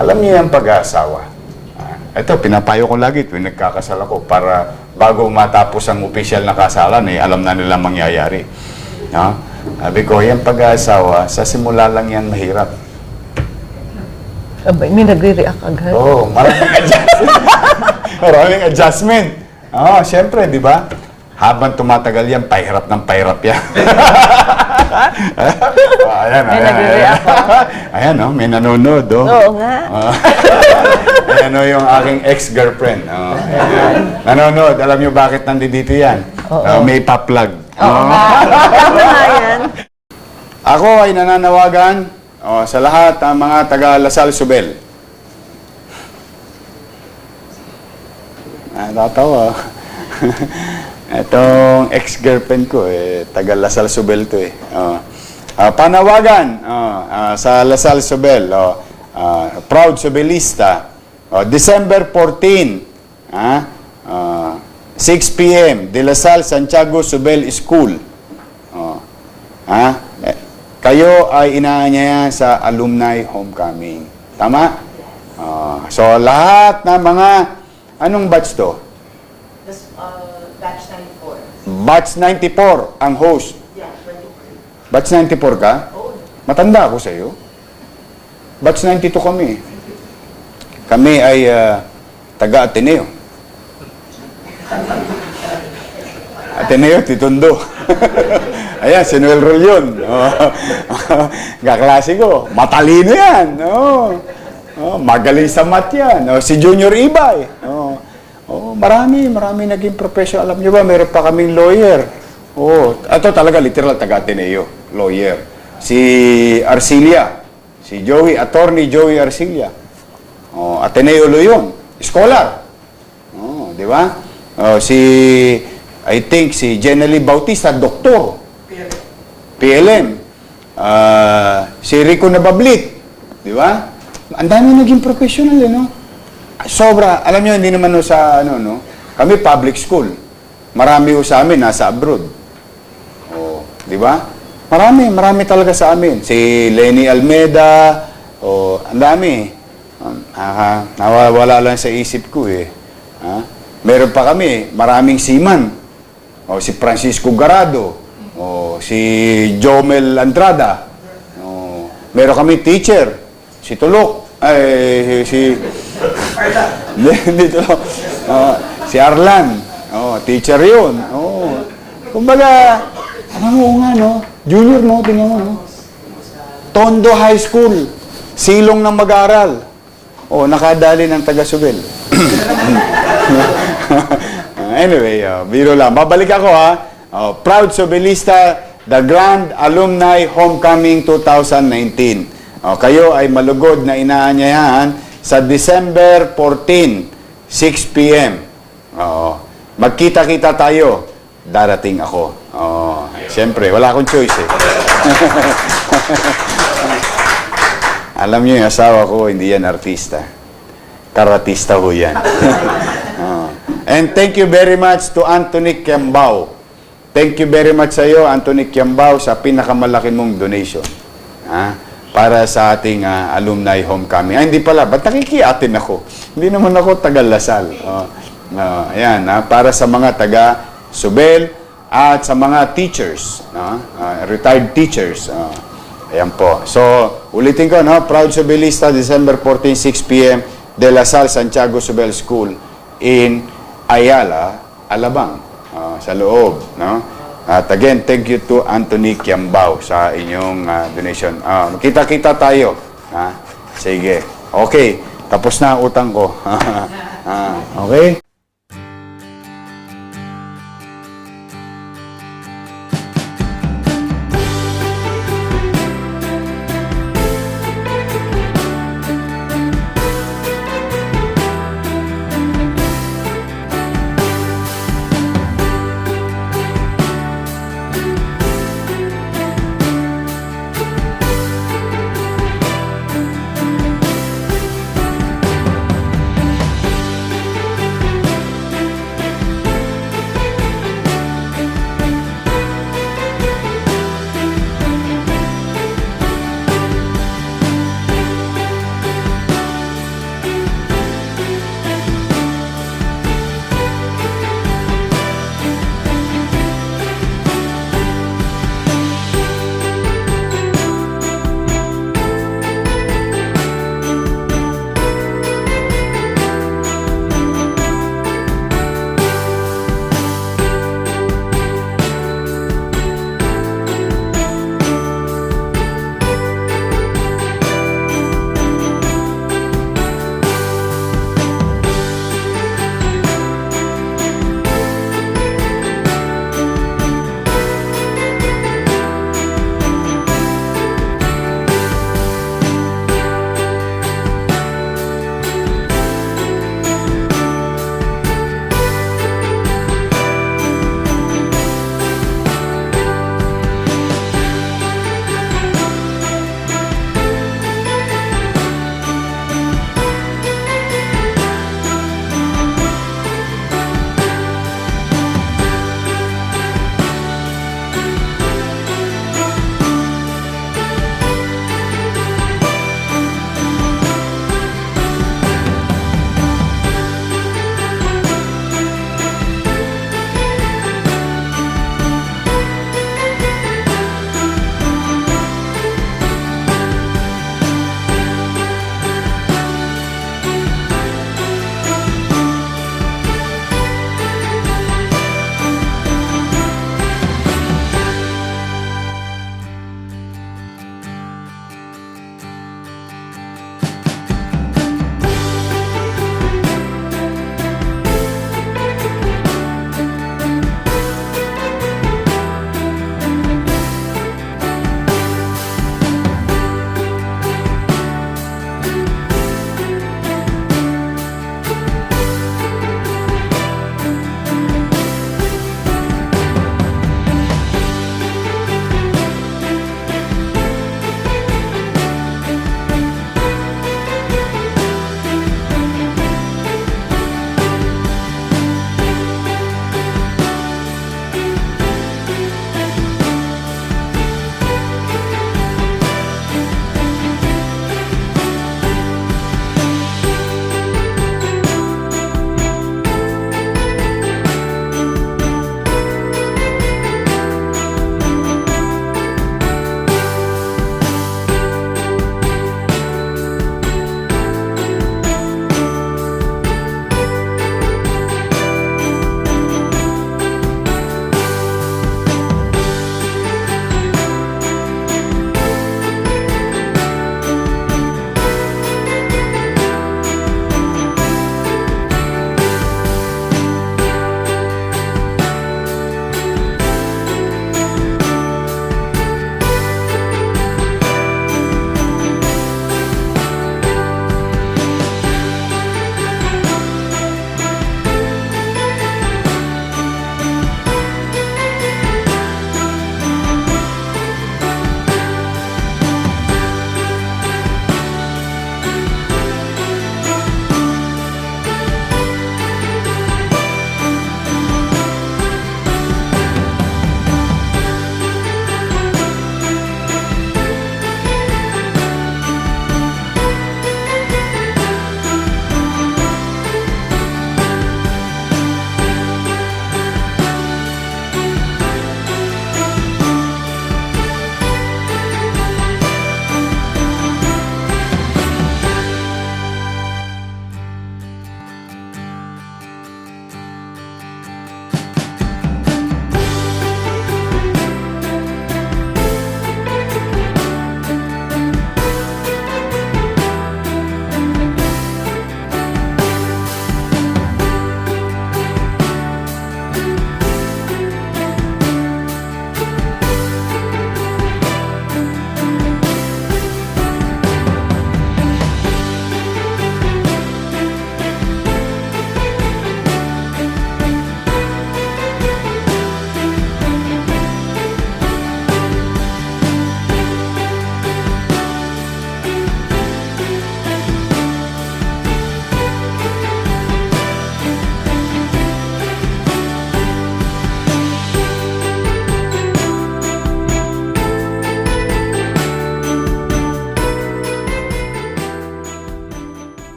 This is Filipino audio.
Alam niyo yung pag-aasawa. Ito, pinapayo ko lagi tuwing nagkakasal ako para bago matapos ang opisyal na kasalan, alam na nila mangyayari. No? Sabi ko, yung pag-aasawa, sa simula lang yan mahirap. Abay, may nagre-react agad. Oo, maraming adjustment. Maraming adjustment. Oo, siyempre, di ba? Habang tumatagal yan, pahirap ng pahirap yan. Ayan, May ayan, nagre-react ayan, no? May nanonood, oh. Oo nga. Ayan, oh, yung aking ex-girlfriend. Oh, ayan. Nanonood, alam niyo bakit nandito yan? May pa-plug. Oo nga. Tama nga yan. Ako ay nananawagan sa lahat ng mga taga Lasal Subel. Natatawa. Itong ex-girlfriend ko, taga Lasal Subel to eh. Panawagan sa Lasal Subel, proud Subelista, December 14, 6 p.m., De La Salle, Santiago Subel School. Kayo ay inaanyayahan sa alumni homecoming. Tama? So, lahat ng mga, anong batch to? Batch 94. Batch 94 ang host. Yeah, 24. Batch 94 ka? Oo. Matanda ako sa iyo. Batch 92 kami. Kami ay taga Ateneo. Ateneo, Titundo. Ayan, si Noel Rolyon. Kaklase ko. Matalino yan. Magaling sa math yan. Si Junior Ibay. Marami naging professional. Alam niyo ba, meron pa kaming lawyer. Ito talaga, literal, taga Ateneo. Lawyer. Si Arcilia. Si Joey, attorney Joey Arcilia. Ateneo lo yun. Scholar. Di ba? I think si Jenely Bautista, doktor. PLM. Si Rico Nabablit. Di ba? Ang dami naging professional, no? Sobra. Alam niyo, hindi naman sa, kami public school. Marami sa amin, nasa abroad. Di ba? Marami talaga sa amin. Si Lenny Almeida, ang dami. Nawawala lang sa isip ko, Meron pa kami, maraming seaman. Si Francisco Garado, si Jomel Andrada. Meron kami teacher, si Tulok, hindi Tulok. Si Arlan, teacher yun. Kumbaga, alam mo nga, junior, tingnan mo, Tondo High School, silong ng mag-aral. Nakadali ng taga-Subel. Anyway, biro lang. Babalik ako, proud Subelista, the Grand Alumni Homecoming 2019. Kayo ay malugod na inaanyayahan sa December 14, 6 p.m. Magkita-kita tayo. Darating ako. Siyempre, wala akong choice eh. Alam niyo yung asawa ko, hindi yan artista. Karatista ho yan. And thank you very much to Anthony Kiambao. Thank you very much sa iyo, Anthony Kiambao, sa pinakamalaki mong donation. Para sa ating alumni homecoming. Hindi pala, ba't nakikiatin ako? Hindi naman ako taga Lasal. Ayan, para sa mga taga Subel at sa mga teachers, retired teachers. Ayan po. So, ulitin ko, proud Subelista, December 14, 6 p.m., De La Salle, Santiago Subel School in Ayala, Alabang, sa loob. At again, thank you to Anthony Kiambao sa inyong donation. Kita-kita tayo. Sige. Okay. Tapos na ang utang ko. Okay?